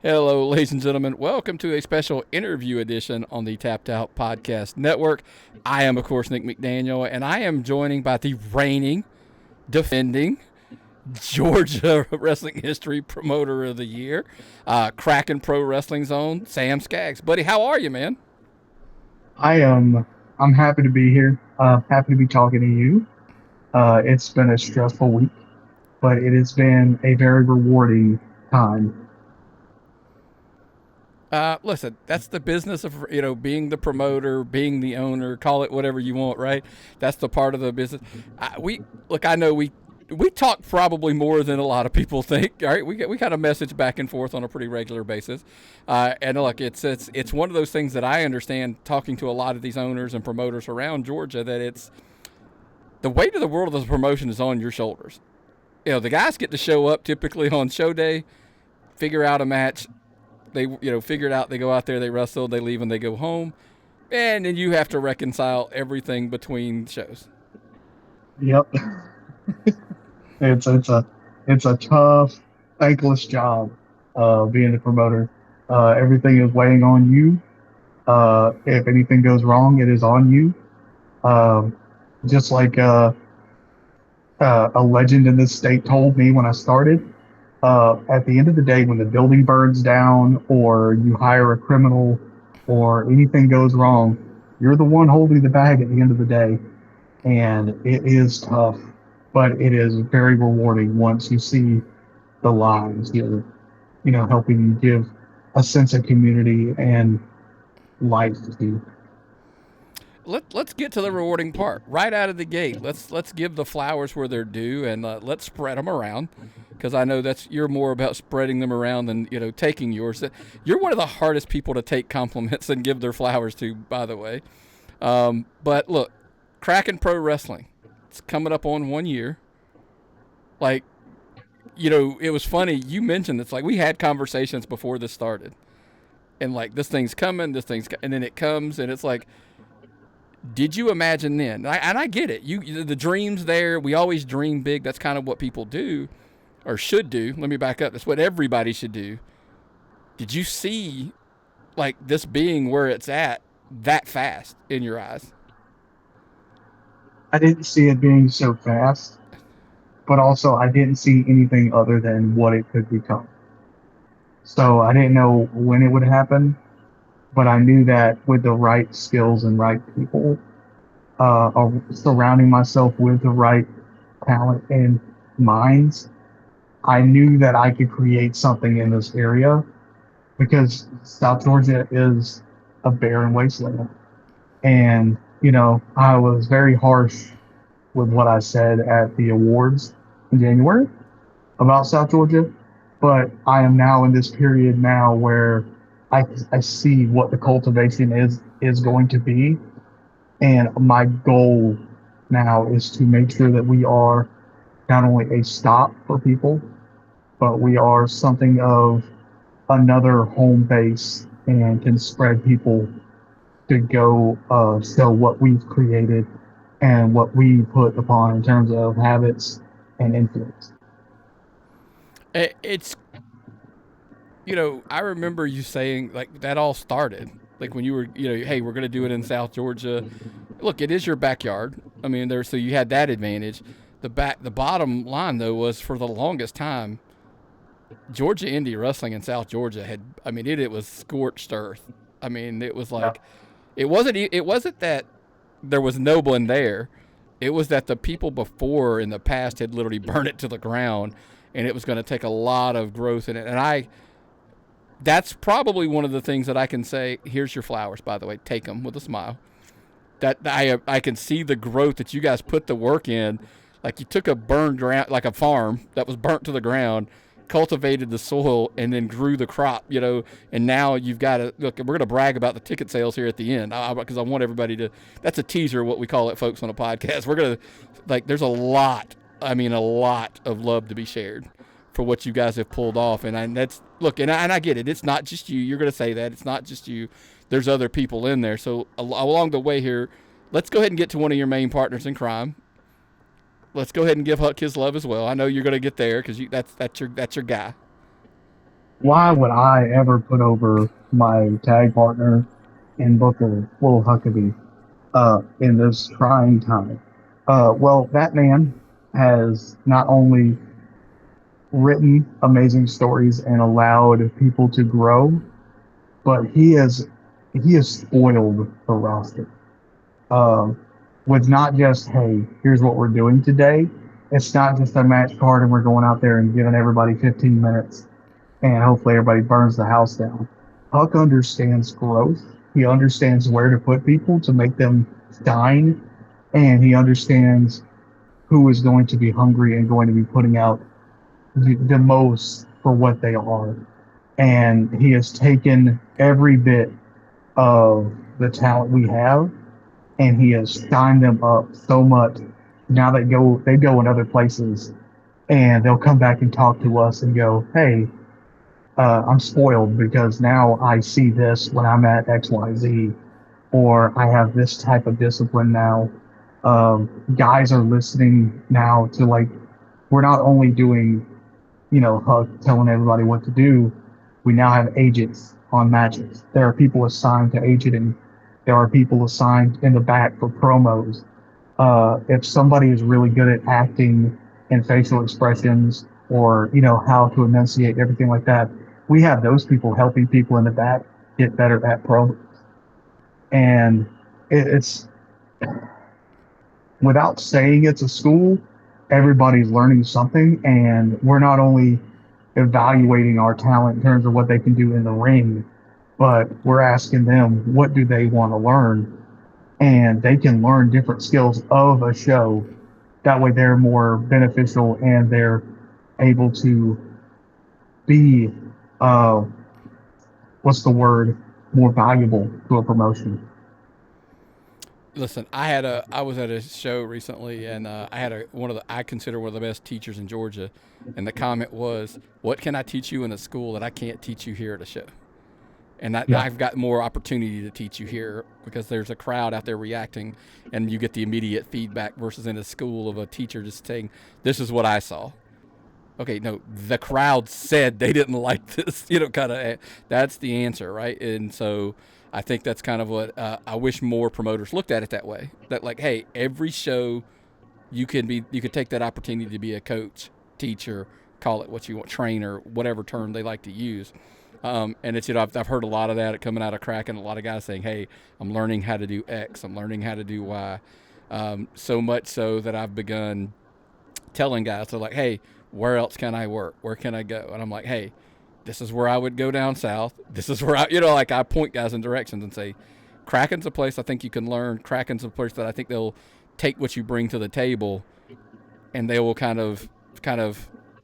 Hello, ladies and gentlemen. Welcome to a special interview edition on the Tapped Out Podcast Network. I am, of course, Nick McDaniel, and I am joining by the reigning, defending Georgia Wrestling History Promoter of the Year, Kraken Pro Wrestling's own Sam Skaggs. Buddy, how are you, man? I'm happy to be here. Happy to be talking to you. It's been a stressful week, but it has been a very rewarding time. Listen, that's the business of being the promoter, being the owner. Call it whatever you want, right? That's the part of the business. I know we talk probably more than a lot of people think. All right, we kind of message back and forth on a pretty regular basis. And look, it's one of those things that I understand talking to a lot of these owners and promoters around Georgia, that it's the weight of the world of the promotion is on your shoulders. The guys get to show up typically on show day, figure out a match. They figure it out. They go out there, they wrestle, they leave, and they go home, and then you have to reconcile everything between shows. Yep, it's a tough, thankless job. Being the promoter, everything is weighing on you. If anything goes wrong, it is on you. Um, just like a legend in this state told me when I started. At the end of the day, when the building burns down or you hire a criminal or anything goes wrong, you're the one holding the bag at the end of the day. And it is tough, but it is very rewarding once you see the lives you're helping you give a sense of community and life to. Let's get to the rewarding part right out of the gate. Let's give the flowers where they're due, and let's spread them around, because I know you're more about spreading them around than taking yours. You're one of the hardest people to take compliments and give their flowers to, by the way. But look, Kraken Pro Wrestling, it's coming up on 1 year. Like, it was funny. You mentioned it's like we had conversations before this started, and like this thing's coming, and then it comes, and it's like, did you imagine then? And I get it. The dream's there. We always dream big. That's kind of what people do, or should do. Let me back up. That's what everybody should do. Did you see, like, this being where it's at that fast in your eyes? I didn't see it being so fast, but also I didn't see anything other than what it could become. So I didn't know when it would happen, but I knew that with the right skills and right people, surrounding myself with the right talent and minds, I knew that I could create something in this area, because South Georgia is a barren wasteland. And, I was very harsh with what I said at the awards in January about South Georgia, but I am now in this period now where I see what the cultivation is going to be, and my goal now is to make sure that we are not only a stop for people, but we are something of another home base and can spread people to go show what we've created and what we put upon in terms of habits and influence. It's I remember you saying, like, that all started like when you were hey, we're going to do it in South Georgia. Look, it is your backyard. I mean, so you had that advantage. The bottom line, though, was for the longest time, Georgia Indy wrestling in South Georgia it was scorched earth. I mean, it was like, it wasn't that there was no one there. It was that the people before in the past had literally burned it to the ground, and it was going to take a lot of growth in it. And that's probably one of the things that I can say. Here's your flowers, by the way. Take them with a smile. That I can see the growth that you guys put the work in. Like, you took a burned ground, like a farm that was burnt to the ground, cultivated the soil, and then grew the crop, and now you've got to look. We're going to brag about the ticket sales here at the end, because I want everybody to. That's a teaser, what we call it, folks, on a podcast. We're going to, there's a lot of love to be shared for what you guys have pulled off, and that's, look, and I get it. It's not just you. You're going to say that it's not just you. There's other people in there. So along the way here, let's go ahead and get to one of your main partners in crime. Let's go ahead and give Huck his love as well. I know you're going to get there because that's your guy. why would I ever put over my tag partner in Booker, Will Huckabee, in this trying time? Well, that man has not only written amazing stories and allowed people to grow, but he has spoiled the roster. Um, with not just, hey, here's what we're doing today. It's not just a match card and we're going out there and giving everybody 15 minutes and hopefully everybody burns the house down. Huck understands growth. He understands where to put people to make them shine, and he understands who is going to be hungry and going to be putting out the most for what they are. And he has taken every bit of the talent we have and he has shined them up so much. Now they go in other places and they'll come back and talk to us and go, hey, I'm spoiled because now I see this when I'm at XYZ, or I have this type of discipline now. Guys are listening now to, like, we're not only doing, Huck telling everybody what to do, we now have agents on matches. There are people assigned to agenting. There are people assigned in the back for promos. If somebody is really good at acting and facial expressions, or how to enunciate everything like that, we have those people helping people in the back get better at promos. And it's, without saying it's a school, everybody's learning something, and we're not only evaluating our talent in terms of what they can do in the ring, but we're asking them what do they want to learn, and they can learn different skills of a show. That way they're more beneficial and they're able to be, uh, what's the word, more valuable to a promotion. Listen, I was at a show recently, and I had one of the I consider one of the best teachers in Georgia, and the comment was, "What can I teach you in a school that I can't teach you here at a show?" And Yeah. I've got more opportunity to teach you here because there's a crowd out there reacting, and you get the immediate feedback versus in a school of a teacher just saying, "This is what I saw." Okay, no, the crowd said they didn't like this, kind of. That's the answer, right? And so I think that's kind of what I wish more promoters looked at it that way. That, like, hey, every show you could take that opportunity to be a coach, teacher, call it what you want, trainer, whatever term they like to use. And it's, I've heard a lot of that coming out of Kraken. A lot of guys saying, "Hey, I'm learning how to do X. I'm learning how to do Y." So much so that I've begun telling guys, they're like, "Hey, where else can I work? Where can I go?" And I'm like, "Hey, this is where I would go down south. This is where like I point guys in directions and say, Kraken's a place I think you can learn. Kraken's a place that I think they'll take what you bring to the table, and they will kind of,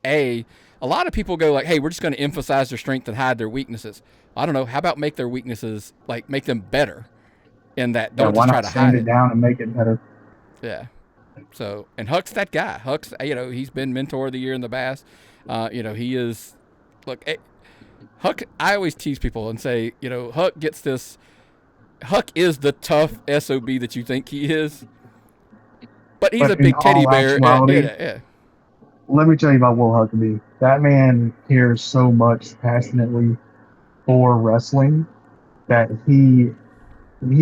a lot of people go like, hey, we're just going to emphasize their strength and hide their weaknesses. I don't know. How about make their weaknesses, like, make them better in that? Yeah, Don't why just try not to sand hide it it. down and make it better? Yeah. So, and Huck's that guy. Huck's, he's been mentor of the year in the past. He is, look, Huck, I always tease people and say, Huck gets this, Huck is the tough SOB that you think he is, but he's a But in big teddy all bear. actuality, Yeah. let me tell you about Will Huckabee. That man cares so much passionately for wrestling that he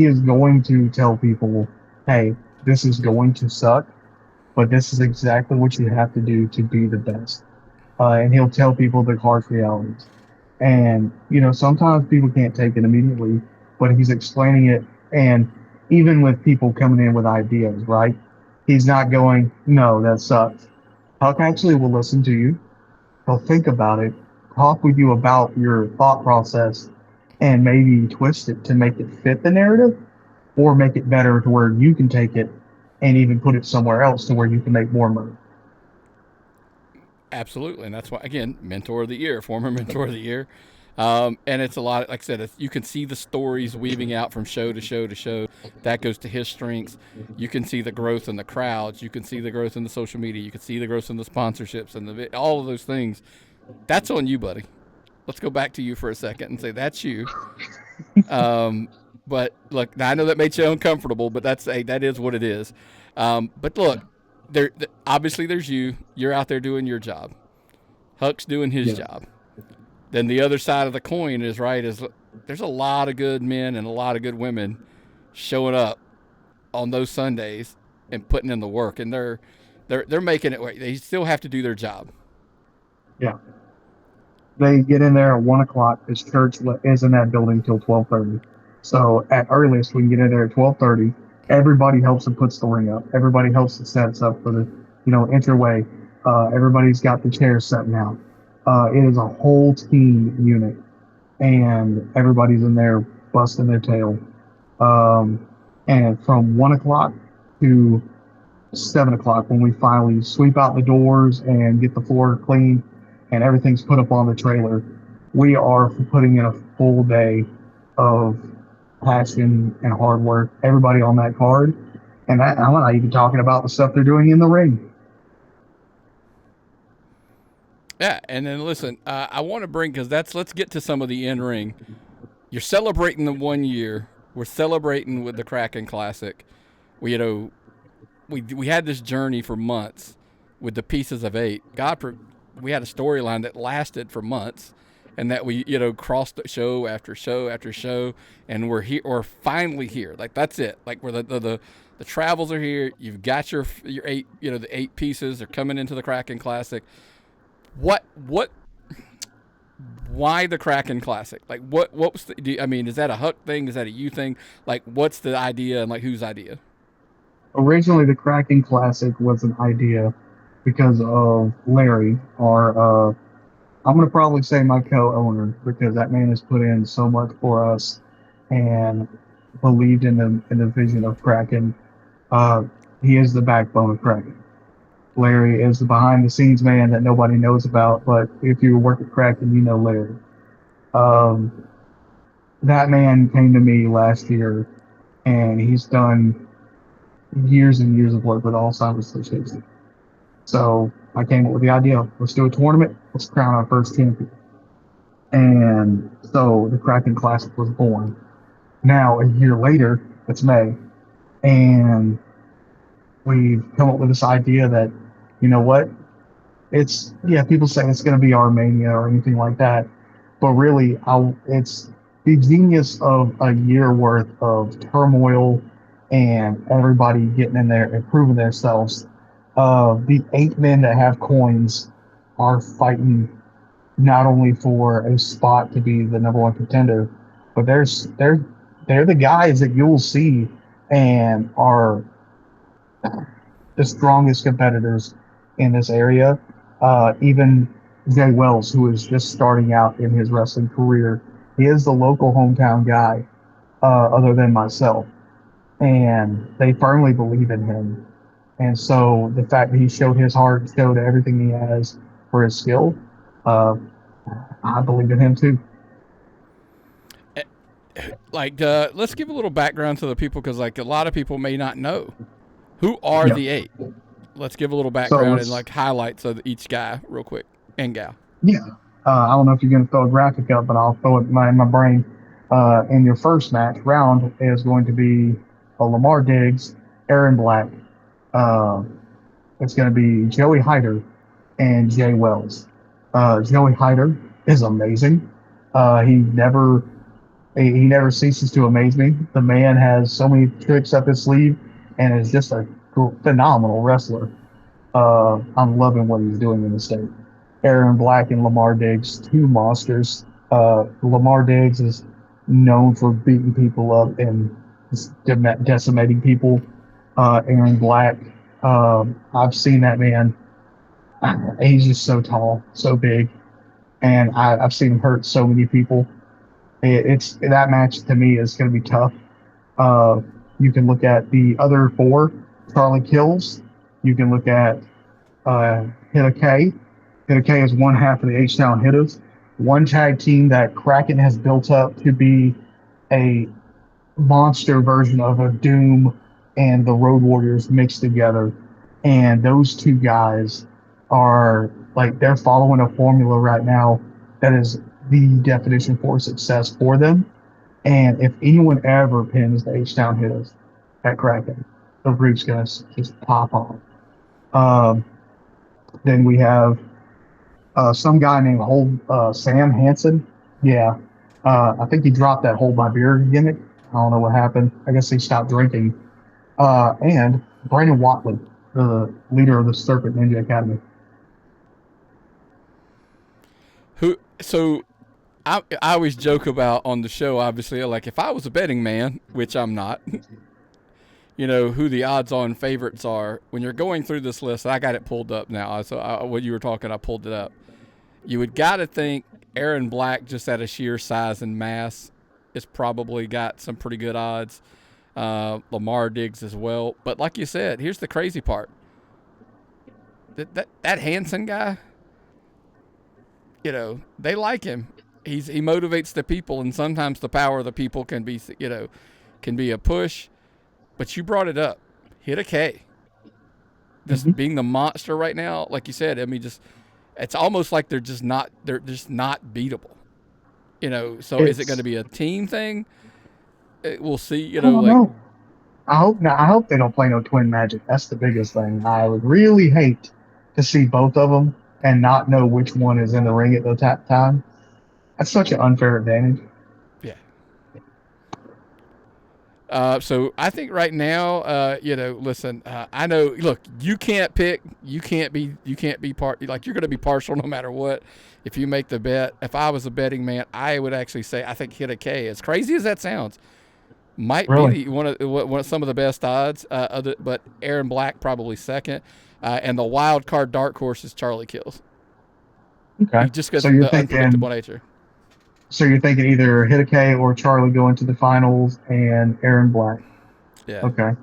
is going to tell people, hey, this is going to suck, but this is exactly what you have to do to be the best. And he'll tell people the harsh realities. And, sometimes people can't take it immediately, but he's explaining it. And even with people coming in with ideas, right? He's not going, no, that sucks. Huck actually will listen to you. He'll think about it, talk with you about your thought process, and maybe twist it to make it fit the narrative or make it better to where you can take it and even put it somewhere else to where you can make more money. Absolutely, and that's why, again, mentor of the year, former mentor of the year, and it's a lot. Like I said, you can see the stories weaving out from show to show to show. That goes to his strengths. You can see the growth in the crowds. You can see the growth in the social media. You can see the growth in the sponsorships and all of those things. That's on you, buddy. Let's go back to you for a second and say that's you. But look, I know that made you uncomfortable, but that is what it is. But look, obviously there's you. You're out there doing your job. Huck's doing his Yeah. job. then the other side of the coin is there's a lot of good men and a lot of good women showing up on those Sundays and putting in the work, and they're making it work. They still have to do their job. Yeah. They get in there at 1 o'clock. This church is in that building till 12:30. So at earliest, we can get in there at 12:30. Everybody helps and puts the ring up. Everybody helps and sets up for the, entryway. Everybody's got the chairs set now. It is a whole team unit, and everybody's in there busting their tail. And from 1 o'clock to 7 o'clock, when we finally sweep out the doors and get the floor clean and everything's put up on the trailer, we are putting in a full day of passion and hard work. Everybody on that card, and I'm not even talking about the stuff they're doing in the ring. Yeah, and then listen, I want to bring, because let's get to some of the in ring. You're celebrating the 1 year. We're celebrating with the Kraken Classic. We had this journey for months with the Pieces of 8. We had a storyline that lasted for months, and that we crossed show after show after show, and we're here. We're finally here. Like, that's it. Like, where the travels are here. You've got your 8. The 8 pieces are coming into the Kraken Classic. Why the Kraken Classic? Like, what was is that a Huck thing? Is that a you thing? Like, what's the idea, and like, whose idea? Originally, the Kraken Classic was an idea because of Larry, I'm going to probably say my co-owner, because that man has put in so much for us and believed in the vision of Kraken. He is the backbone of Kraken. Larry is the behind-the-scenes man that nobody knows about, but if you work at Kraken, you know Larry. That man came to me last year, and he's done years and years of work with Alzheimer's Association. So I came up with the idea, let's do a tournament, let's crown our first champion. And so the Kraken Classic was born. Now, a year later, it's May, and we've come up with this idea that, what? People say it's going to be Armenia or anything like that, but really, it's the genius of a year worth of turmoil and everybody getting in there and proving themselves. The 8 men that have coins are fighting not only for a spot to be the number 1 contender, but they're the guys that you'll see and are the strongest competitors in this area. Even Jay Wells, who is just starting out in his wrestling career, he is the local hometown guy, other than myself, and they firmly believe in him. And so the fact that he showed his heart, showed everything he has for his skill, I believe in him too. Like, let's give a little background to the people, because like a lot of people may not know who are the 8. Let's give a little background and like highlights of each guy real quick, and gal. Yeah. I don't know if you're going to throw a graphic up, but I'll throw it in my brain. In your first round is going to be Lamar Diggs, Aaron Black. It's going to be Joey Hyder and Jay Wells. Joey Hyder is amazing. He never ceases to amaze me. The man has so many tricks up his sleeve and is just a phenomenal wrestler. I'm loving what he's doing in the state. Aaron Black and Lamar Diggs, 2 monsters. Lamar Diggs is known for beating people up and decimating people. Aaron Black, I've seen that man. He's just so tall, so big, and I've seen him hurt so many people. It's that match to me is going to be tough. You can look at the other 4, Charlie Kills. You can look at Hitta K. Hitta K is one half of the H-Town Hitters, one tag team that Kraken has built up to be a monster version of a Doom and the Road Warriors mixed together. And those 2 guys are like, they're following a formula right now that is the definition for success for them. And if anyone ever pins the H-Town Hitters at Kraken, the roof's going to just pop off. Then we have some guy named Sam Hansen. Yeah, I think he dropped that hold my beer gimmick. I don't know what happened. I guess he stopped drinking. And Brandon Watley, the leader of the Serpent Ninja Academy. So I always joke about on the show, obviously, like if I was a betting man, which I'm not, who the odds-on favorites are. When you're going through this list, I got it pulled up now. So when you were talking, I pulled it up. You would got to think Aaron Black, just out of sheer size and mass, is probably got some pretty good odds. Lamar Diggs as well. But like you said, here's the crazy part. That Hansen guy, they like him. He motivates the people, and sometimes the power of the people can be a push. But you brought it up. Hit a K. Just being the monster right now, like you said. I mean, it's almost like they're just not beatable. So is it going to be a team thing? We'll see. I don't know. I hope they don't play no twin magic. That's the biggest thing. I would really hate to see both of them and not know which one is in the ring at the time. That's such an unfair advantage. Yeah. So I think right now, listen, I know. Look, you can't pick. You can't be like you're going to be partial no matter what. If you make the bet, if I was a betting man, I would actually say I think hit a K. As crazy as that sounds, might be one of some of the best odds. But Aaron Black probably second, and the wild card dark horse is Charlie Kills. Okay, just because of the unpredictable nature. So you're thinking either hit a K or Charlie going to the finals and Aaron Black. Yeah. Okay.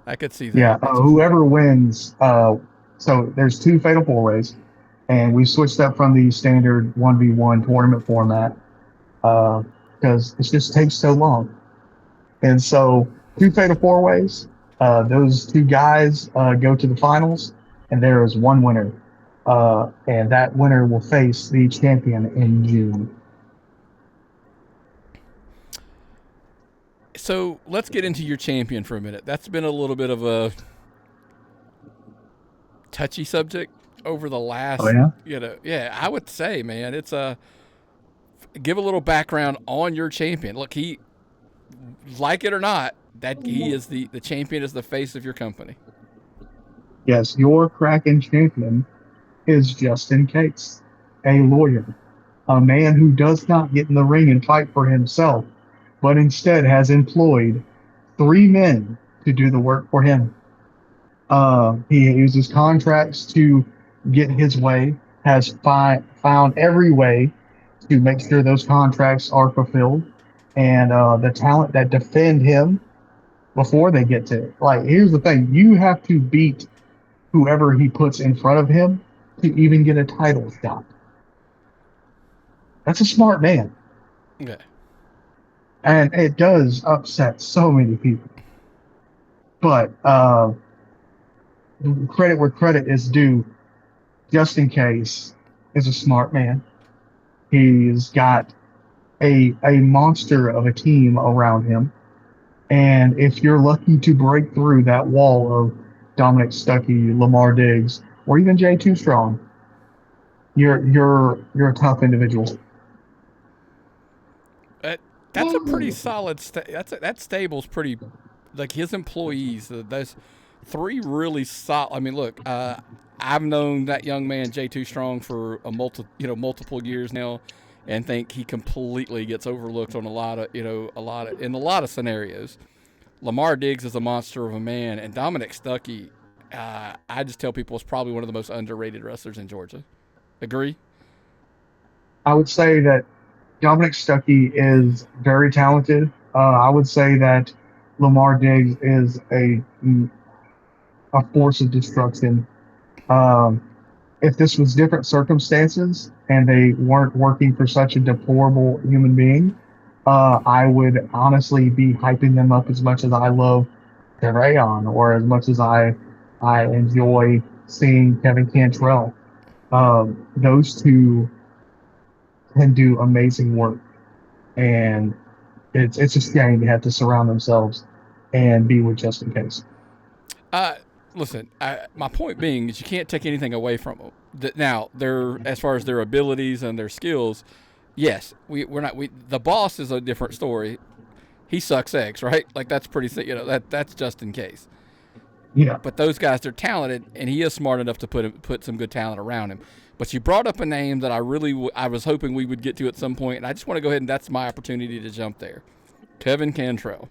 I could see that. Yeah. Whoever wins. So there's 2 fatal 4-ways, and we switched that from the standard 1v1 tournament format because it just takes so long. And so 2 fatal 4-ways. Those 2 guys go to the finals, and there is 1 winner. And that winner will face the champion in June. So let's get into your champion for a minute. That's been a little bit of a touchy subject over the last, I would say, man, it's give a little background on your champion. Look, he, like it or not, that he is the champion, is the face of your company. Yes, your Kraken champion is Justin Cates, a lawyer, a man who does not get in the ring and fight for himself, but instead has employed 3 men to do the work for him. He uses contracts to get his way, has found every way to make sure those contracts are fulfilled, and the talent that defend him before they get to it. Like, here's the thing. You have to beat whoever he puts in front of him to even get a title shot. That's a smart man. Okay. And it does upset so many people. But credit where credit is due, just in case, is a smart man. He's got a monster of a team around him. And if you're lucky to break through that wall of Dominic Stuckey, Lamar Diggs, or even Jay Too Strong, you're a tough individual. That's a pretty solid. That stable's pretty. Like his employees, those 3 really solid. I mean, look, I've known that young man Jay Too Strong for multiple years now, and think he completely gets overlooked on a lot of scenarios. Lamar Diggs is a monster of a man, and Dominic Stuckey, I just tell people, is probably one of the most underrated wrestlers in Georgia. Agree? I would say that Dominic Stuckey is very talented. I would say that Lamar Diggs is a force of destruction. If this was different circumstances and they weren't working for such a deplorable human being, I would honestly be hyping them up as much as I love Rayon, or as much as I enjoy seeing Kevin Cantrell. Those 2 can do amazing work, and it's a shame they have to surround themselves and be with Justin Case. listen, my point being is you can't take anything away from them. Now, as far as their abilities and their skills, yes, we're not. The boss is a different story. He sucks eggs, right? Like that's pretty. That's just in case. Yeah. But those guys, they're talented, and he is smart enough to put some good talent around him. But you brought up a name that I was hoping we would get to at some point, and I just want to go ahead and that's my opportunity to jump there. Kevin Cantrell.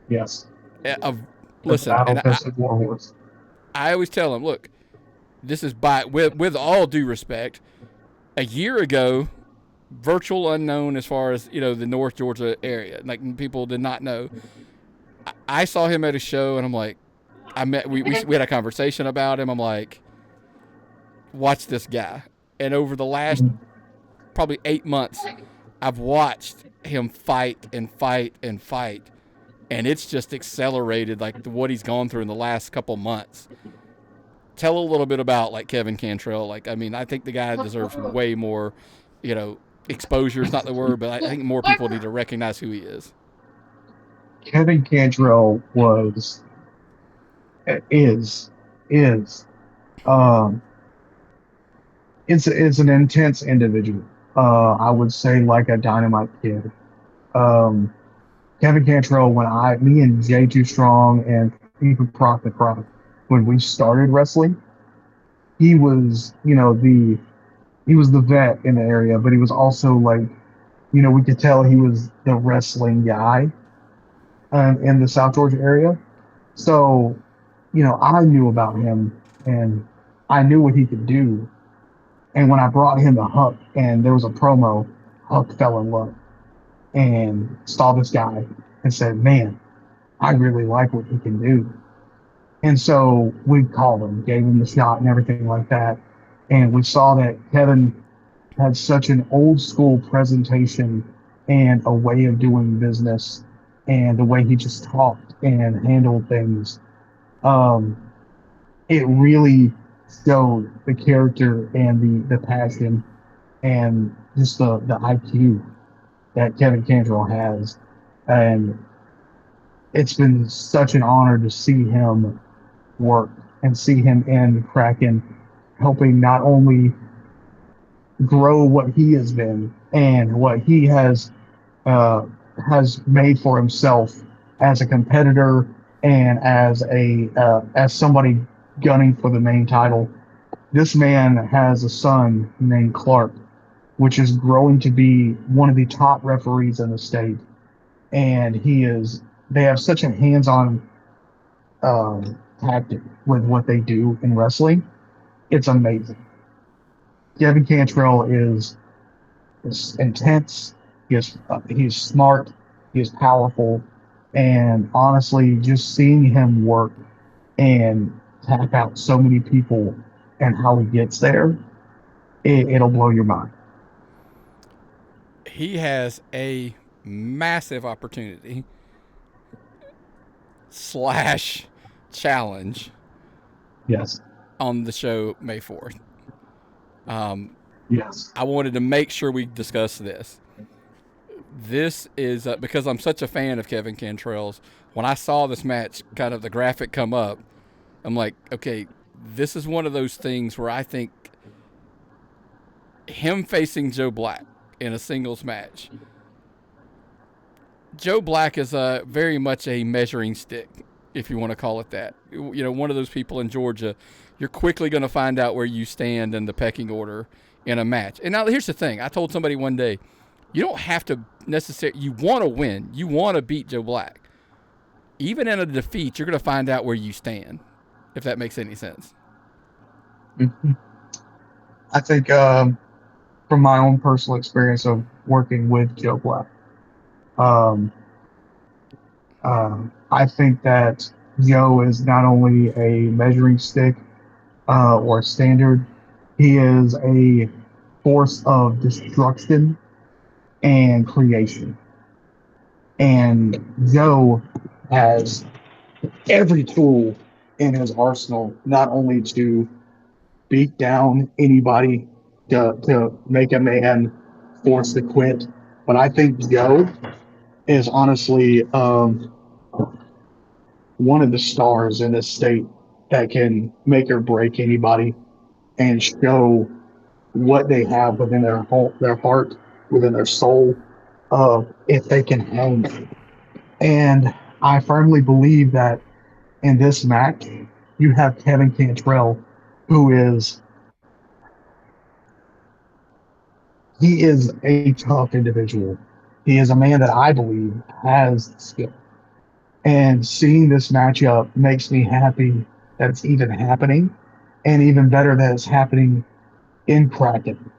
Yes. Listen, and I always tell him, look, this is with all due respect. A year ago, virtual unknown as far as the North Georgia area, like people did not know. I saw him at a show, and I'm like, we had a conversation about him. I'm like, watch this guy. And over the last probably 8 months, I've watched him fight and fight and fight. And it's just accelerated, like what he's gone through in the last couple months. Tell a little bit about like Kevin Cantrell. Like, I mean, I think the guy deserves way more, exposure is not the word, but I think more people need to recognize who he is. Kevin Cantrell is an intense individual. I would say like a dynamite kid. Kevin Cantrell, me and Jay Too Strong and even Proc the Croc, when we started wrestling, he was, he was the vet in the area, but he was also like, we could tell he was the wrestling guy in the South Georgia area. So, I knew about him and I knew what he could do. And when I brought him to Huck and there was a promo, Huck fell in love and saw this guy and said, man, I really like what he can do. And so we called him, gave him the shot and everything like that. And we saw that Kevin had such an old school presentation and a way of doing business and the way he just talked and handled things. It really showed the character and the passion and just the IQ that Kevin Cantrell has. And it's been such an honor to see him work and see him in Kraken, helping not only grow what he has been and what he has made for himself as a competitor and as somebody gunning for the main title. This man has a son named Clark, which is growing to be one of the top referees in the state. And they have such a hands-on tactic with what they do in wrestling. It's amazing. Kevin Cantrell is intense. He's smart. He's powerful. And honestly, just seeing him work and tap out so many people and how he gets there, it'll blow your mind. He has a massive opportunity / challenge. Yes. On the show May 4th. Yes. I wanted to make sure we discuss this. This is because I'm such a fan of Kevin Cantrell's. When I saw this match, kind of the graphic come up, I'm like, okay, this is one of those things where I think him facing Joe Black in a singles match. Joe Black is very much a measuring stick, if you want to call it that. One of those people in Georgia, you're quickly going to find out where you stand in the pecking order in a match. And now here's the thing. I told somebody one day, you don't have to necessarily, you want to win. You want to beat Joe Black. Even in a defeat, you're going to find out where you stand, if that makes any sense. Mm-hmm. I think from my own personal experience of working with Joe Black, I think that Joe is not only a measuring stick or a standard, he is a force of destruction and creation. And Joe has every tool in his arsenal, not only to beat down anybody, to make a man force to quit, but I think Joe is honestly one of the stars in this state that can make or break anybody and show what they have within their heart, within their soul, if they can hang. And I firmly believe that in this match, you have Kevin Cantrell, who is a tough individual. He is a man that I believe has skill. And seeing this matchup makes me happy that it's even happening, and even better that it's happening in Kraken.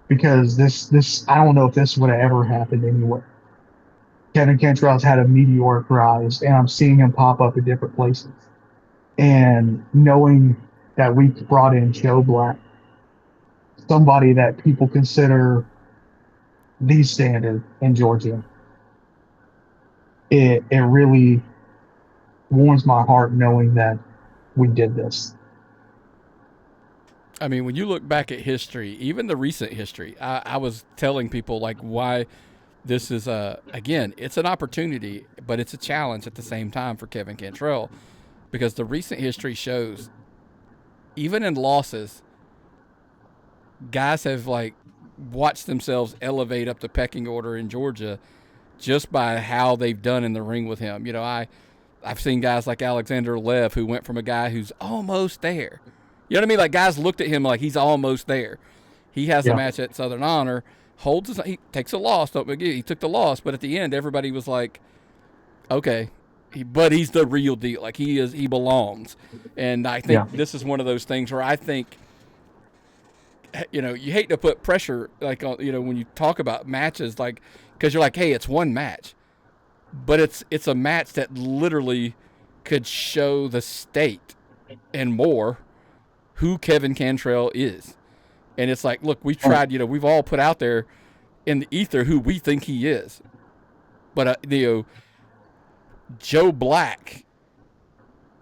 Because this I don't know if this would have ever happened anywhere. Kevin Cantrell's had a meteoric rise, and I'm seeing him pop up in different places. And knowing that we brought in Joe Black, somebody that people consider the standard in Georgia, it really warms my heart knowing that we did this. I mean, when you look back at history, even the recent history, I was telling people like why this is again, it's an opportunity, but it's a challenge at the same time for Kevin Cantrell, because the recent history shows, even in losses, guys have like watched themselves elevate up the pecking order in Georgia just by how they've done in the ring with him. You know, I've seen guys like Alexander Lev who went from a guy who's almost there. You know what I mean? Like guys looked at him like he's almost there. He has a match at Southern Honor, he takes a loss. Don't forget, he took the loss, but at the end, everybody was like, okay, but he's the real deal. Like he belongs. And I think this is one of those things where I think, you know, you hate to put pressure like on, you know, when you talk about matches, like, because you're like, hey, it's one match, but it's a match that literally could show the state and more who Kevin Cantrell is. And it's like, look, we've tried, you know, we've all put out there in the ether who we think he is. But, you know, Joe Black,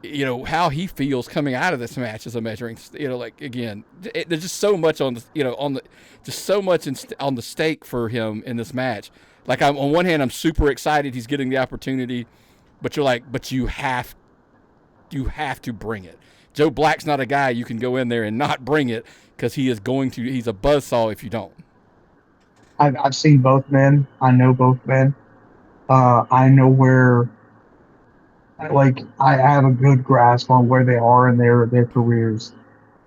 you know, how he feels coming out of this match is a measuring, you know, like, again, there's just so much on the, you know, just so much on the stake for him in this match. Like, on one hand, I'm super excited he's getting the opportunity, but you're like, but you have to bring it. Joe Black's not a guy you can go in there and not bring it, because he's a buzzsaw if you don't. I've seen both men. I know both men. I know where, like, I have a good grasp on where they are in their careers,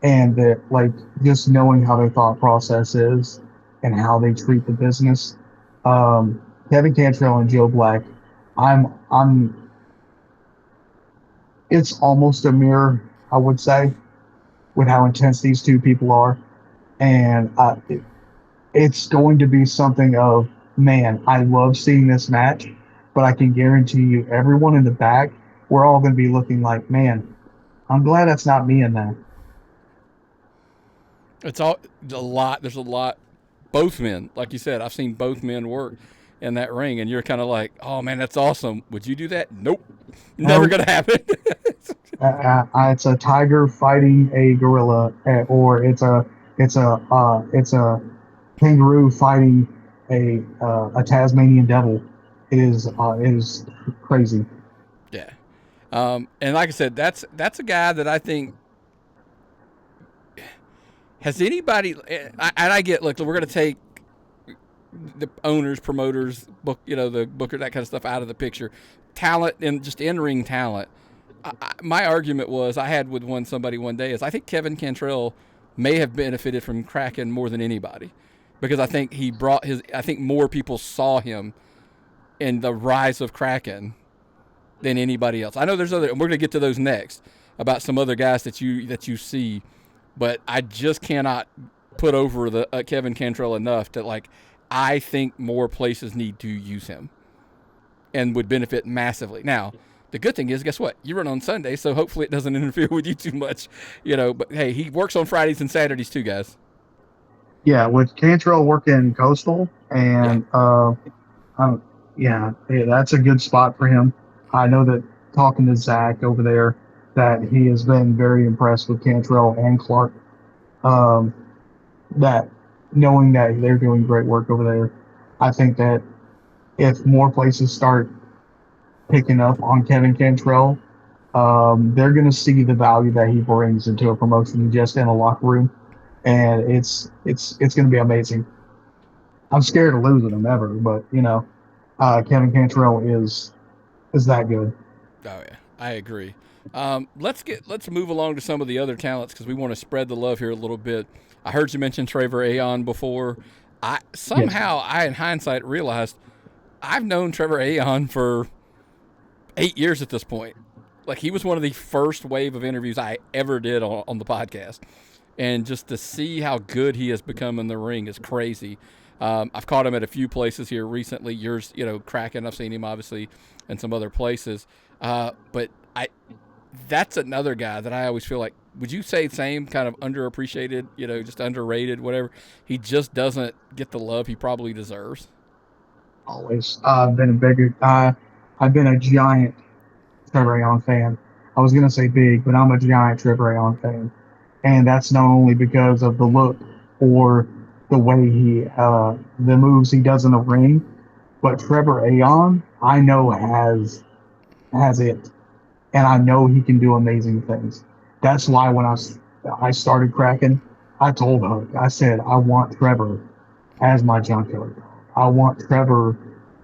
and that, like, just knowing how their thought process is and how they treat the business. Kevin Cantrell and Joe Black, it's almost a mirror, I would say, with how intense these two people are. And it's going to be something of, man, I love seeing this match, but I can guarantee you everyone in the back, we're all going to be looking like, man, I'm glad that's not me in that. It's a lot. There's a lot. Both men, like you said, I've seen both men work in that ring, and you're kind of like, oh, man, that's awesome. Would you do that? Nope. Never going to happen. It's a tiger fighting a gorilla, or it's a kangaroo fighting a Tasmanian devil. It is crazy. Yeah, and like I said, that's a guy that I think has anybody. And I get, look, we're going to take the owners, promoters, the booker, that kind of stuff out of the picture. Talent and just in-ring talent. My argument was I had with somebody one day is I think Kevin Cantrell may have benefited from Kraken more than anybody, because I think I think more people saw him in the rise of Kraken than anybody else. I know there's and we're going to get to those next, about some other guys that you see, but I just cannot put over the Kevin Cantrell enough that, like, I think more places need to use him and would benefit massively. Now, the good thing is, guess what? You run on Sunday, so hopefully it doesn't interfere with you too much, you know. But hey, he works on Fridays and Saturdays too, guys. Yeah, with Cantrell working Coastal, and that's a good spot for him. I know that, talking to Zach over there, that he has been very impressed with Cantrell and Clark. That knowing that they're doing great work over there, I think that if more places start picking up on Kevin Cantrell, They're going to see the value that he brings into a promotion just in a locker room, and it's going to be amazing. I'm scared of losing him ever, but Kevin Cantrell is that good. Oh yeah, I agree. Let's move along to some of the other talents because we want to spread the love here a little bit. I heard you mention Trevor Aon before. Yes. I in hindsight realized I've known Trevor Aon for 8 years at this point. Like he was one of the first wave of interviews I ever did on the podcast, and just to see how good he has become in the ring is crazy. I've caught him at a few places here recently. Yours, Kraken. I've seen him obviously in some other places, but that's another guy that I always feel like. Would you say same kind of underappreciated, just underrated, whatever? He just doesn't get the love he probably deserves. Always. I've been a giant Trevor Aon fan. I was gonna say big, but I'm a giant Trevor Aon fan, and that's not only because of the look or the way the moves he does in the ring, but Trevor Aon I know has it, and I know he can do amazing things. That's why when I started Kraken, I told Huck, I said I want Trevor as my junkyard. I want Trevor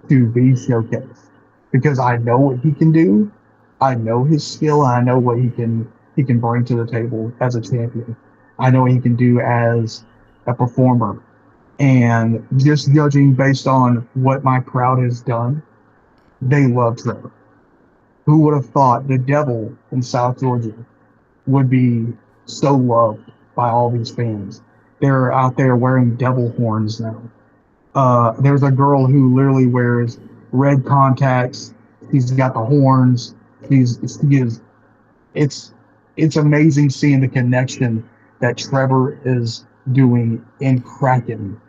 to be showcased because I know what he can do. I know his skill. And I know what he can bring to the table as a champion. I know what he can do as a performer. And just judging based on what my crowd has done, they love Trevor. Who would have thought the devil in South Georgia would be so loved by all these fans? They're out there wearing devil horns now. There's a girl who literally wears red contacts. She's got the horns. She is. It's it's amazing seeing the connection that Trevor is doing in Kraken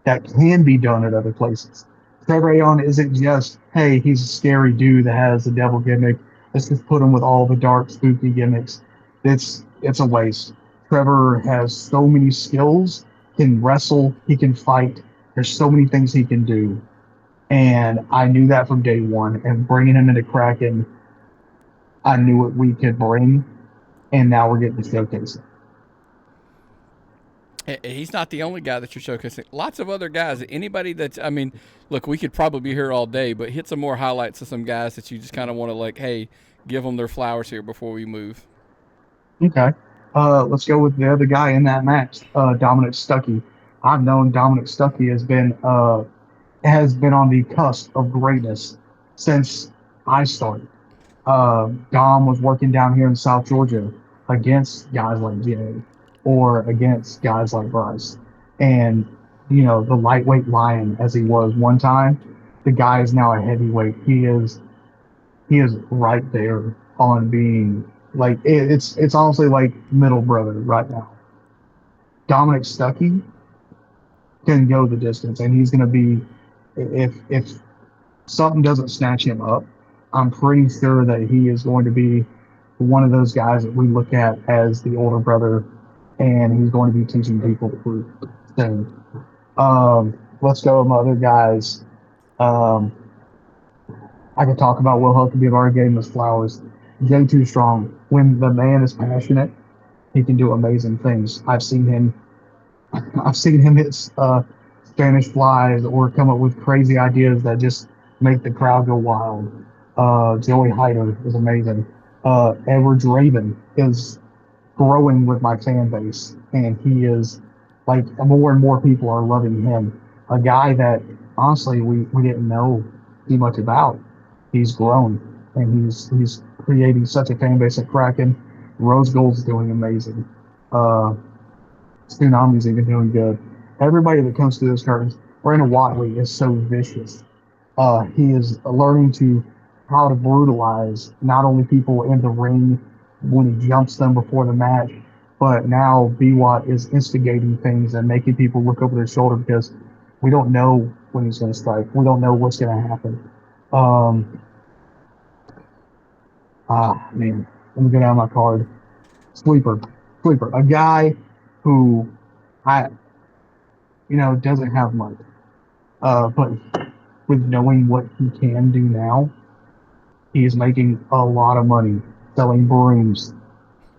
that can be done at other places. Trevor Aon isn't just, hey, he's a scary dude that has a devil gimmick. Let's just put him with all the dark, spooky gimmicks. It's a waste. Trevor has so many skills. Can wrestle. He can fight. There's so many things he can do, and I knew that from day one. And bringing him into Kraken, I knew what we could bring, and now we're getting to showcase it. He's not the only guy that you're showcasing. Lots of other guys. Anybody that I mean, look, we could probably be here all day, but hit some more highlights of some guys that you just kind of want to like, hey, give them their flowers here before we move. Okay. Let's go with the other guy in that match, Dominic Stuckey. I've known Dominic Stuckey has been on the cusp of greatness since I started. Dom was working down here in South Georgia against guys like Jay or against guys like Bryce. And, the lightweight lion as he was one time, the guy is now a heavyweight. He is right there on being like it's honestly like middle brother right now. Dominic Stuckey can go the distance, and he's going to be if something doesn't snatch him up, I'm pretty sure that he is going to be one of those guys that we look at as the older brother, and he's going to be teaching people the truth soon. Let's go with my other guys. Um, I could talk about Will Huckabee. I've already gave him his flowers. Jay Too Strong. When the man is passionate, he can do amazing things. I've seen him hit Spanish flies or come up with crazy ideas that just make the crowd go wild. Joey Hyder is amazing. Edward Draven is growing with my fan base, and he is like more and more people are loving him. A guy that honestly we didn't know too much about. He's grown, and he's creating such a fan base at Kraken. Rose Gold's doing amazing. Uh, Tsunami's even doing good. Everybody that comes through those curtains, Brandon Watley is so vicious. He is learning to how to brutalize not only people in the ring when he jumps them before the match, but now BWAT is instigating things and making people look over their shoulder because we don't know when he's going to strike. We don't know what's going to happen. Um, man, let me go down my card. Sleeper, a guy who I, doesn't have much, but with knowing what he can do now, he is making a lot of money selling brooms.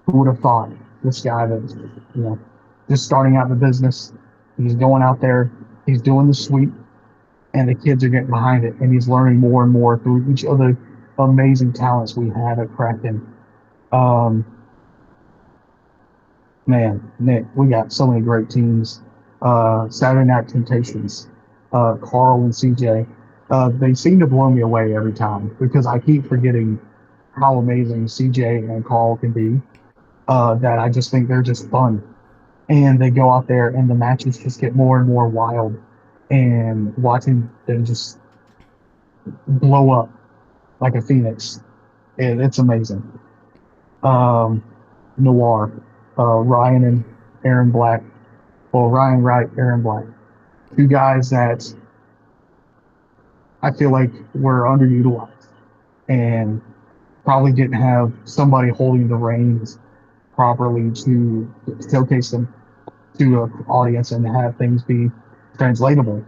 Who would have thought this guy that's, just starting out in the business, he's going out there, he's doing the sweep, and the kids are getting behind it, and he's learning more and more through each of the amazing talents we have at Kraken. Um, Man, Nick, we got so many great teams. Saturday Night Temptations, Carl and CJ. They seem to blow me away every time because I keep forgetting how amazing CJ and Carl can be. That I just think they're just fun. And they go out there and the matches just get more and more wild. And watching them just blow up like a phoenix, it's amazing. Noir, Ryan and Aaron Black. Well, Ryan Wright, Aaron Black. Two guys that I feel like were underutilized and probably didn't have somebody holding the reins properly to showcase them to an audience and have things be translatable.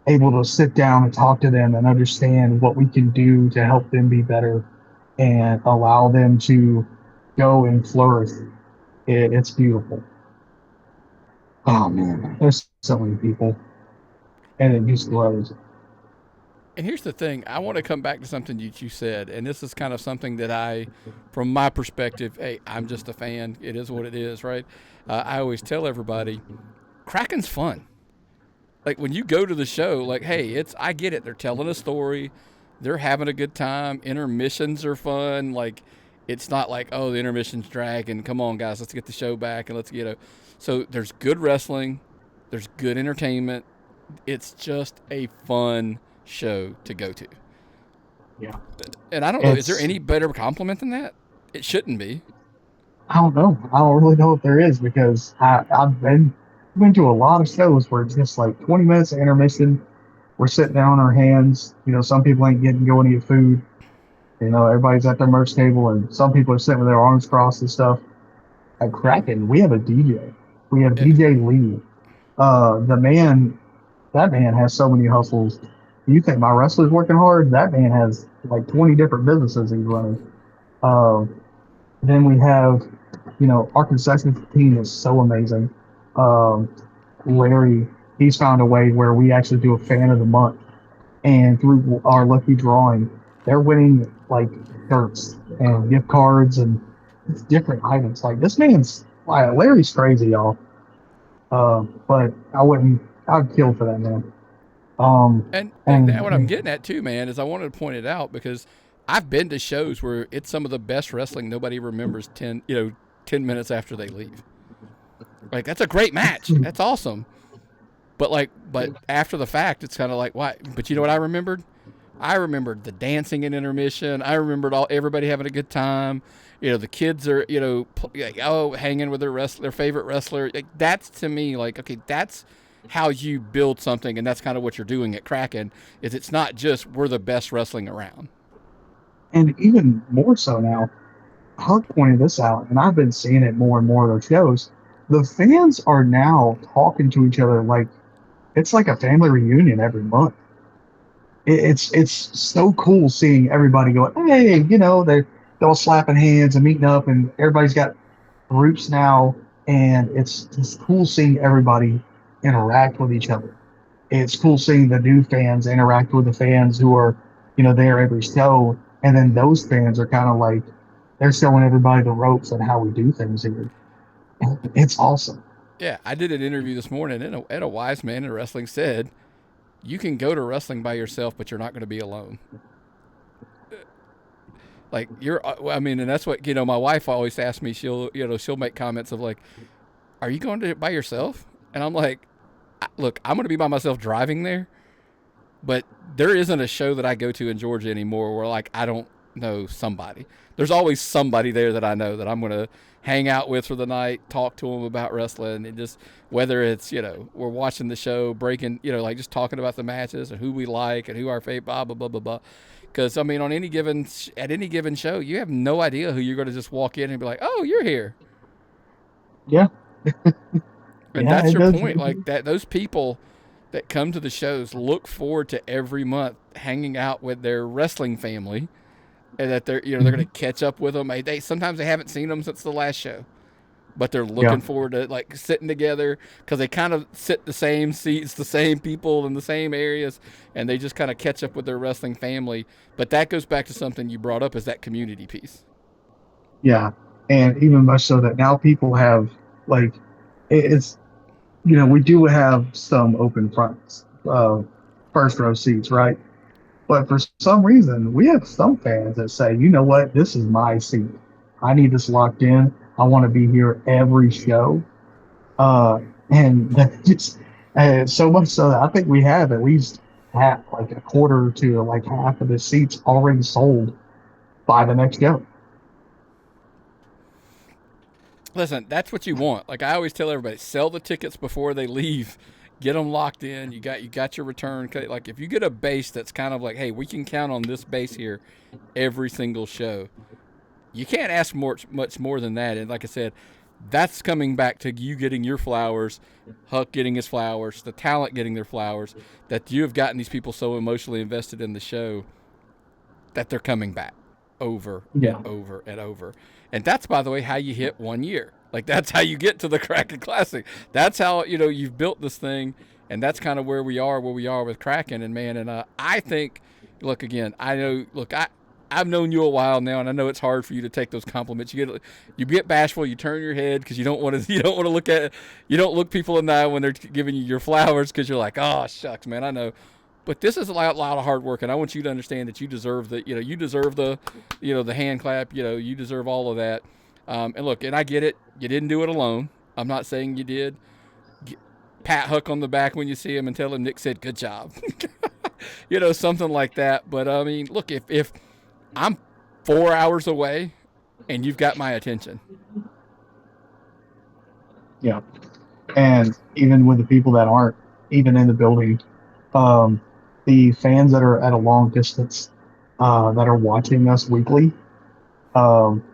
Able to sit down and talk to them and understand what we can do to help them be better and allow them to go and flourish. It's beautiful. Oh man, there's so many people, and it just grows. And here's the thing. I want to come back to something you said, and this is kind of something that from my perspective, hey, I'm just a fan. It is what it is, right? I always tell everybody, Kraken's fun. Like when you go to the show, like, hey, I get it. They're telling a story. They're having a good time. Intermissions are fun. Like, it's not like, oh, the intermission's dragging. Come on, guys, let's get the show back and let's So there's good wrestling. There's good entertainment. It's just a fun show to go to. Yeah. And I don't know, is there any better compliment than that? It shouldn't be. I don't know. I don't really know if there is because I've been to a lot of shows where it's just like 20 minutes of intermission. We're sitting down on our hands. Some people ain't going to get food. Everybody's at their merch table, and some people are sitting with their arms crossed and stuff. At Kraken, we have a DJ. We have DJ Lee. That man has so many hustles. You think my wrestler's working hard? That man has like 20 different businesses he's running. Then we have, our concession team is so amazing. Larry, he's found a way where we actually do a fan of the month. And through our lucky drawing, they're winning like shirts and gift cards and different items. Like Larry's crazy, y'all. But I'd kill for that man. And what I'm getting at too, man, is I wanted to point it out because I've been to shows where it's some of the best wrestling nobody remembers 10 minutes after they leave. Like, that's a great match. That's awesome. But after the fact, it's kind of like, why? But you know what I remembered? I remembered the dancing in intermission. I remembered everybody having a good time. The kids are, hanging with their favorite wrestler. Like, that's to me, like, okay, that's how you build something, and that's kind of what you're doing at Kraken. Is it's not just we're the best wrestling around. And even more so now, Huck pointed this out, and I've been seeing it more and more of their shows. The fans are now talking to each other like it's like a family reunion every month. It's so cool seeing everybody going, hey, they're all slapping hands and meeting up, and everybody's got groups now, and it's just cool seeing everybody interact with each other. It's cool seeing the new fans interact with the fans who are, there every show, and then those fans are kind of like they're showing everybody the ropes and how we do things here. It's awesome. Yeah, I did an interview this morning, and a wise man in wrestling said, you can go to wrestling by yourself, but you're not going to be alone. Like, and that's what, my wife always asks me, she'll make comments of like, are you going to by yourself? And I'm like, look, I'm going to be by myself driving there, but there isn't a show that I go to in Georgia anymore where like, I don't know somebody. There's always somebody there that I know that I'm going to hang out with for the night, talk to them about wrestling, and just whether it's, we're watching the show, breaking, like just talking about the matches and who we like and who our favorite, blah, blah, blah, blah, blah. Because, at any given show, you have no idea who you're going to just walk in and be like, oh, you're here. Yeah. And that's your point. Like, that, those people that come to the shows look forward to every month hanging out with their wrestling family and that they're they're going to catch up with them. They sometimes they haven't seen them since the last show, but they're Yeah. looking forward to like sitting together because they kind of sit the same seats, the same people in the same areas, and they just kind of catch up with their wrestling family. But that goes back to something you brought up, is that community piece. Yeah. And even much so that now people have like it's we do have some open fronts, first row seats, right? But for some reason, we have some fans that say, you know what, this is my seat. I need this locked in. I want to be here every show. And that just so much so that I think we have at least half, like a quarter to like half of the seats already sold by the next show. Listen, that's what you want. Like I always tell everybody, sell the tickets before they leave. Get them locked in. You got your return. Like if you get a base that's kind of like, hey, we can count on this base here every single show. You can't ask much more than that. And like I said, that's coming back to you getting your flowers, Huck getting his flowers, the talent getting their flowers. That you have gotten these people so emotionally invested in the show that they're coming back over and Yeah. over and over. And that's, by the way, how you hit 1 year. Like that's how you get to the Kraken Classic. That's how you've built this thing, and that's kind of where we are with Kraken. And man, and I think, look again, I know, look, I've known you a while now, and I know it's hard for you to take those compliments. You get bashful, you turn your head because you don't want to look at it. You don't look people in the eye when they're giving you your flowers because you're like, oh shucks, man, I know. But this is a lot of hard work, and I want you to understand that you deserve the hand clap. You deserve all of that. And look, and I get it. You didn't do it alone. I'm not saying you did. Pat Hook on the back when you see him and tell him Nick said good job. Something like that. But I mean, look, if I'm 4 hours away and you've got my attention. Yeah. And even with the people that aren't even in the building, um, the fans that are at a long distance, that are watching us weekly, um,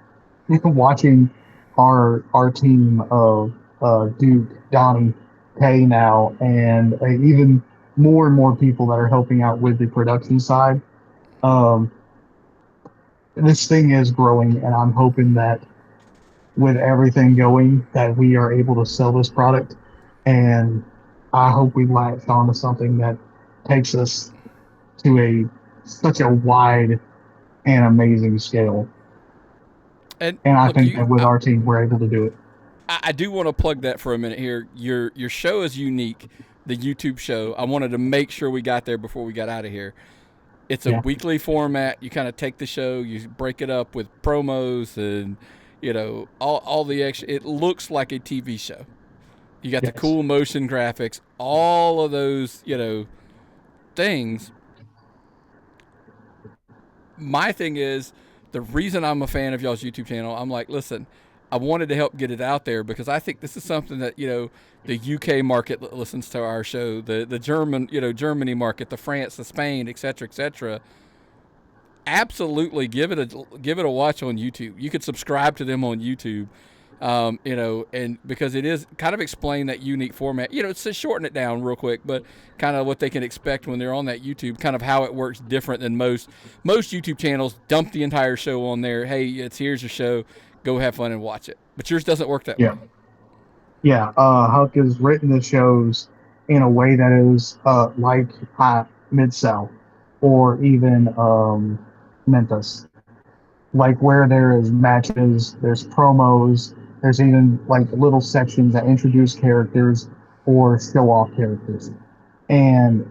watching our team of Duke, Donnie, Kay now, and even more and more people that are helping out with the production side. Um, this thing is growing, and I'm hoping that with everything going, that we are able to sell this product, and I hope we latch on to something that takes us to such a wide and amazing scale. And And I look, think that with our team, we're able to do it. I do want to plug that for a minute here. Your show is unique, the YouTube show. I wanted to make sure we got there before we got out of here. It's a Yeah. weekly format. You kind of take the show, you break it up with promos and all the extra. It looks like a TV show. You got the Yes. cool motion graphics, all of those things. My thing is, the reason I'm a fan of y'all's YouTube channel, I'm like, listen, I wanted to help get it out there because I think this is something that the UK market listens to our show, the German Germany market, the France, the Spain, etc., etc. Absolutely, give it a watch on YouTube. You could subscribe to them on YouTube. And because it is kind of explain that unique format, it's to shorten it down real quick, but kind of what they can expect when they're on that YouTube, kind of how it works different than most YouTube channels. Dump the entire show on there. Hey, here's your show. Go have fun and watch it. But yours doesn't work that Yeah. way. Yeah. Huck has written the shows in a way that is like Mid South or even Memphis, like where there is matches, there's promos, there's even like little sections that introduce characters or show off characters. And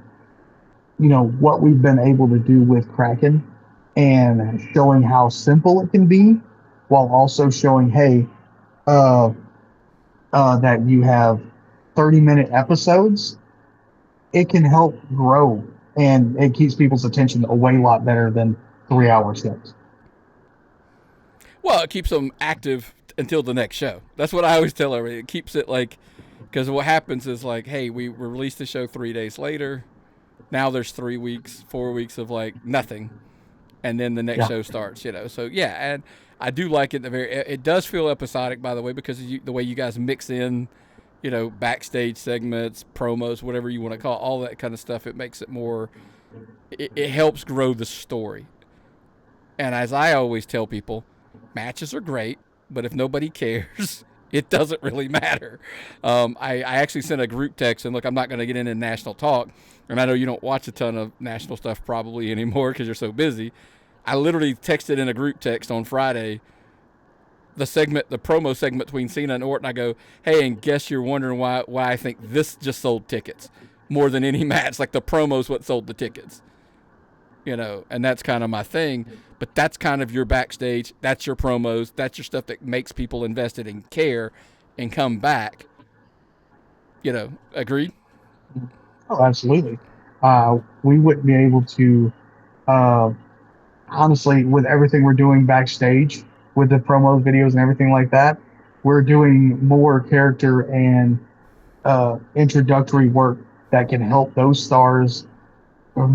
what we've been able to do with Kraken and showing how simple it can be, while also showing, hey, uh, that you have 30-minute episodes, it can help grow and it keeps people's attention a way lot better than 3 hour shows. Well, it keeps them active until the next show. That's what I always tell everybody. It keeps it like, because what happens is like, hey, we released the show 3 days later. Now there's 3 weeks, 4 weeks of like nothing, and then the next show starts. So yeah, and I do like it. It does feel episodic, by the way, because the way you guys mix in, backstage segments, promos, whatever you want to call it, all that kind of stuff. It makes it more. It helps grow the story. And as I always tell people, matches are great, but if nobody cares, it doesn't really matter. I actually sent a group text, and look, I'm not going to get into national talk, and I know you don't watch a ton of national stuff probably anymore because you're so busy. I literally texted in a group text on Friday the promo segment between Cena and Orton. I go, hey, and guess you're wondering why I think this just sold tickets more than any match. Like the promo's what sold the tickets, and that's kind of my thing. But that's kind of your backstage. That's your promos. That's your stuff that makes people invested and care and come back. Agreed? Oh, absolutely. We wouldn't be able to, uh, honestly, with everything we're doing backstage, with the promos, videos, and everything like that, we're doing more character and introductory work that can help those stars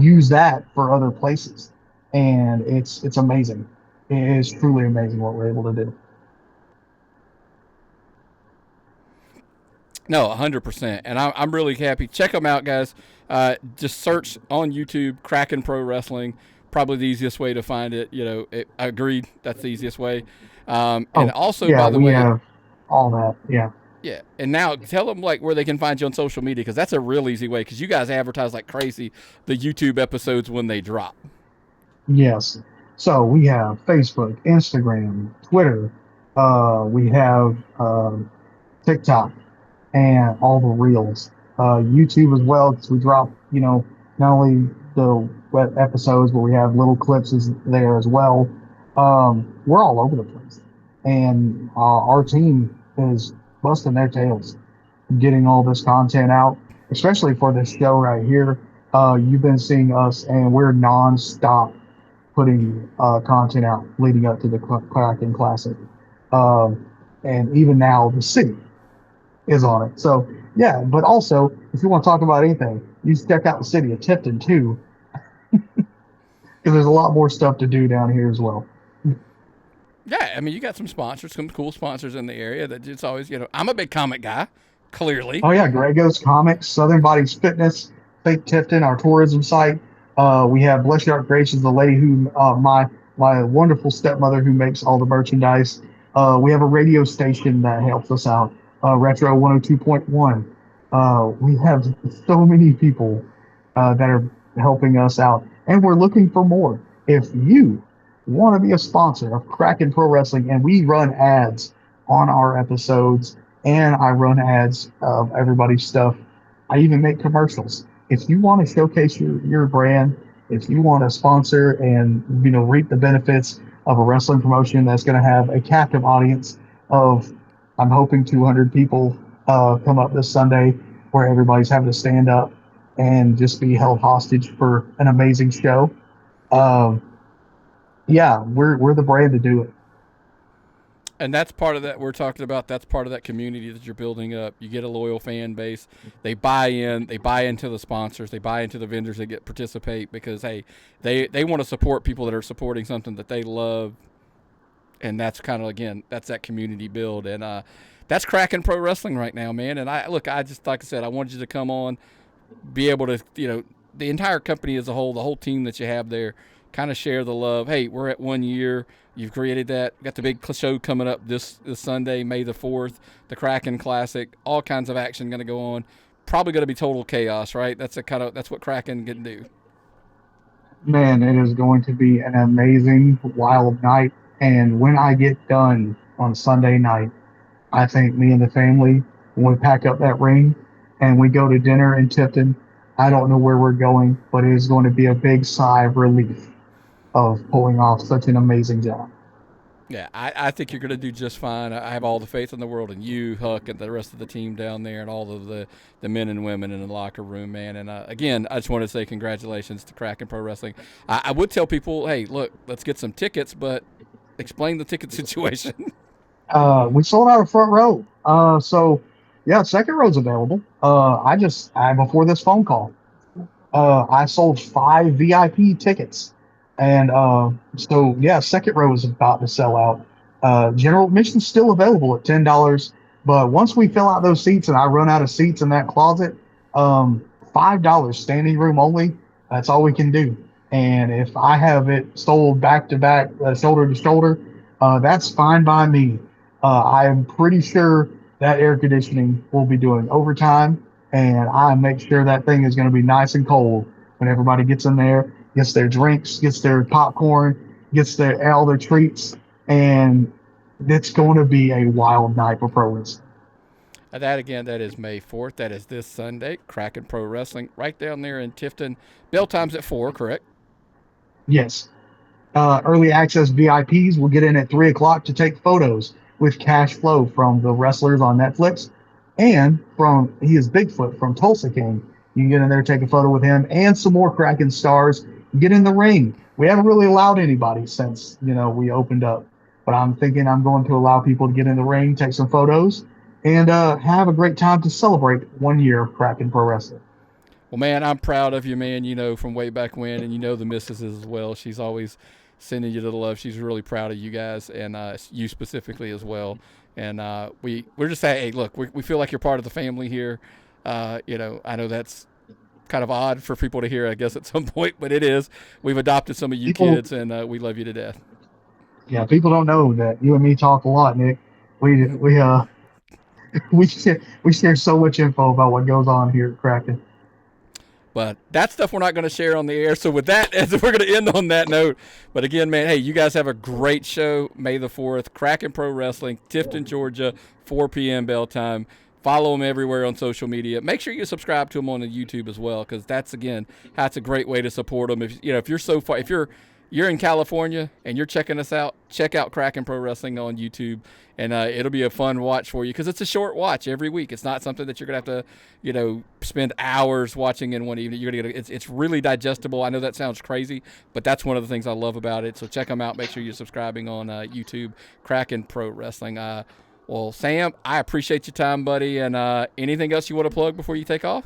use that for other places. And it's amazing. It is truly amazing what we're able to do. No, 100%. And I'm really happy. Check them out, guys. Just search on YouTube, Kraken Pro Wrestling. Probably the easiest way to find it. I agreed. That's the easiest way. And also, yeah, by the we way, have all that. Yeah. Yeah, and now tell them where they can find you on social media, because that's a real easy way, because you guys advertise like crazy the YouTube episodes when they drop. Yes. So we have Facebook, Instagram, Twitter. We have TikTok and all the reels. YouTube as well, because we drop, not only the web episodes, but we have little clips there as well. We're all over the place. And our team is busting their tails getting all this content out, especially for this show right here. You've been seeing us, and we're nonstop putting content out leading up to the Kraken Classic. And even now, the city is on it. So, yeah, but also, if you want to talk about anything, you check out the city of Tipton, too, because there's a lot more stuff to do down here as well. Yeah, I mean, you got some sponsors, some cool sponsors in the area that it's always, I'm a big comic guy, clearly. Oh, yeah, Grego's Comics, Southern Bodies Fitness, Fake Tipton, our tourism site. We have Bless Your Art Creations, the lady who, my wonderful stepmother who makes all the merchandise. We have a radio station that helps us out, Retro 102.1. We have so many people that are helping us out, and we're looking for more. If you want to be a sponsor of Kraken Pro Wrestling, and we run ads on our episodes, and I run ads of everybody's stuff. I even make commercials. If you want to showcase your brand, if you want to sponsor and reap the benefits of a wrestling promotion that's going to have a captive audience of, I'm hoping 200 people come up this Sunday, where everybody's having to stand up and just be held hostage for an amazing show. Yeah, we're the brand to do it. And that's part of that we're talking about. That's part of that community that you're building up. You get a loyal fan base. They buy in. They buy into the sponsors. They buy into the vendors that participate because, hey, they want to support people that are supporting something that they love. And that's kind of, again, that's that community build. And that's Kraken Pro Wrestling right now, man. And I just, like I said, I wanted you to come on, be able to, the entire company as a whole, the whole team that you have there, kind of share the love. Hey, we're at 1 year. You've created that. Got the big show coming up this Sunday, May the 4th, the Kraken Classic. All kinds of action going to go on. Probably going to be total chaos, right? That's what Kraken can do. Man, it is going to be an amazing, wild night. And when I get done on Sunday night, I think me and the family, when we pack up that ring and we go to dinner in Tipton, I don't know where we're going, but it is going to be a big sigh of relief of pulling off such an amazing job. Yeah, I think you're going to do just fine. I have all the faith in the world in you, Huck, and the rest of the team down there and all of the men and women in the locker room, man. And, again, I just want to say congratulations to Kraken Pro Wrestling. I would tell people, hey, look, let's get some tickets, but explain the ticket situation. We sold out of front row. So, yeah, second row's available. Before this phone call, I sold 5 VIP tickets. And so, yeah, second row is about to sell out. General admission's still available at $10. But once we fill out those seats and I run out of seats in that closet, $5 standing room only. That's all we can do. And if I have it sold back to back, shoulder to shoulder, that's fine by me. I am pretty sure that air conditioning will be doing overtime, and I make sure that thing is going to be nice and cold when everybody gets in there, gets their drinks, gets their popcorn, gets all their treats, and it's going to be a wild night for pro wrestling. That again, that is May 4th. That is this Sunday. Kraken Pro Wrestling, right down there in Tifton. Bell time's at 4, correct? Yes. Early access VIPs will get in at 3 o'clock to take photos with cash flow from the wrestlers on Netflix and from he is Bigfoot from Tulsa King. You can get in there, take a photo with him and some more Kraken stars. Get in the ring. We haven't really allowed anybody since we opened up, but I'm thinking I'm going to allow people to get in the ring, take some photos, and have a great time to celebrate 1 year of Kraken Pro Wrestling. Well, man, I'm proud of you, man, from way back when, and the missus as well. She's always sending you the love. She's really proud of you guys and you specifically as well. And we're just saying, hey, look, we feel like you're part of the family here. I know that's kind of odd for people to hear, I guess, at some point, but it is. We've adopted some of you kids, and we love you to death. Yeah, people don't know that you and me talk a lot, Nick. We we share so much info about what goes on here at Kraken. But that stuff we're not going to share on the air. So with that, we're going to end on that note. But again, man, hey, you guys have a great show May the 4th. Kraken Pro Wrestling, Tifton, Georgia, 4 p.m. bell time. Follow them everywhere on social media. Make sure you subscribe to them on the YouTube as well, because that's a great way to support them. If you're so far, if you're in California and you're checking us out, check out Kraken Pro Wrestling on YouTube, and it'll be a fun watch for you because it's a short watch every week. It's not something that you're gonna have to, spend hours watching in one evening. You're gonna it's really digestible. I know that sounds crazy, but that's one of the things I love about it. So check them out. Make sure you're subscribing on YouTube, Kraken Pro Wrestling. Well, Sam, I appreciate your time, buddy. And anything else you want to plug before you take off?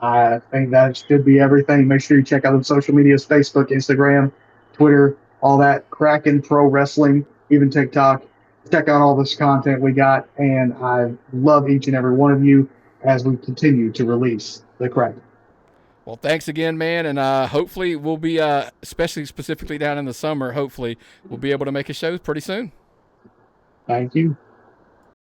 I think that should be everything. Make sure you check out the social medias: Facebook, Instagram, Twitter, all that. Kraken Pro Wrestling, even TikTok. Check out all this content we got, and I love each and every one of you as we continue to release the Kraken. Well, thanks again, man, and hopefully we'll be, specifically down in the summer, hopefully we'll be able to make a show pretty soon. Thank you.